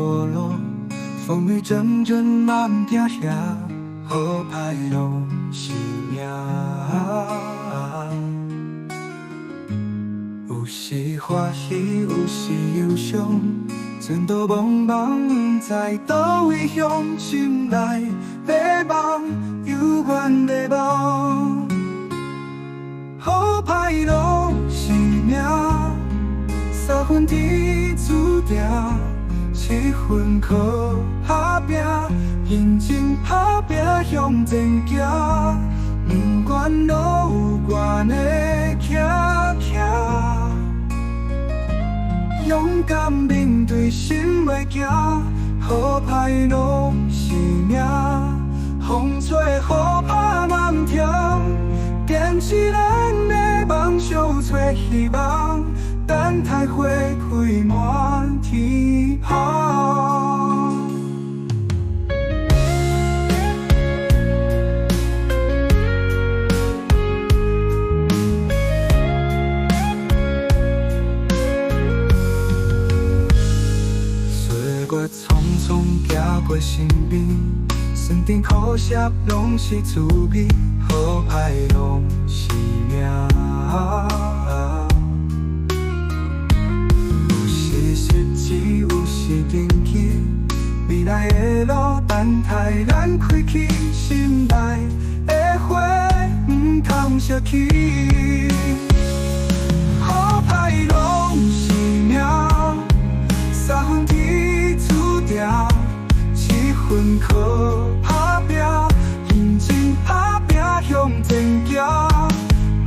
落落，风雨阵阵慢定遐，好歹拢是命。有时欢喜，有时忧伤，前途茫茫，不知倒位向，心内迷茫，犹原迷茫。好歹拢是命，三分天注定，7分靠打拼，认真打拼向前行，不管路有偌呢崎徛，勇敢面对心袂惊，好歹拢是命，风吹雨打嘛不停，坚持咱的梦想，找希望，等待花开满天空。岁月匆匆行过身边，酸甜苦涩拢是滋味，好歹拢是命。有时失志，有时登记，未来的路等待咱开启，心内的花不通烧去。好歹拢是命，三分天注定，7分靠打拼，认真打拼向前行，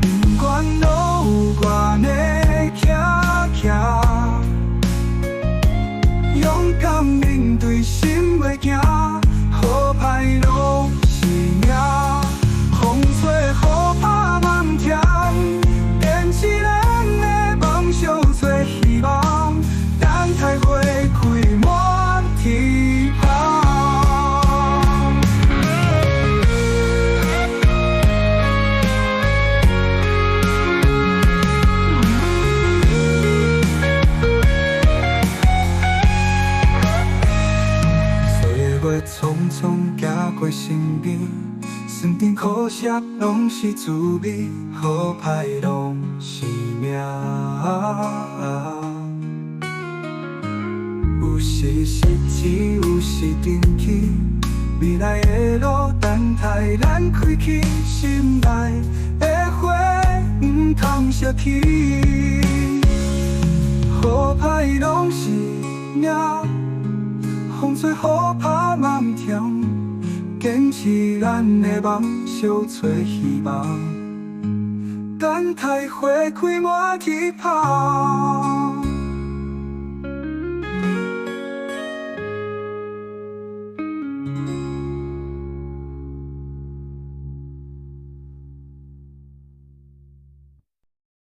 不管路有偌呢崎徛，勇敢面对心袂惊，好歹拢是命，风吹雨打嘛不停，坚持咱的梦想，找希望，等待花开满天空。匆匆行过身边，酸甜苦涩拢是滋味，好歹拢是命。有时失志，有时登起，未来的路等待咱开启，心内的花不通烧去，好歹拢是命。风吹雨打嘛不停，坚持咱的梦想，找希望，等待花开满天空。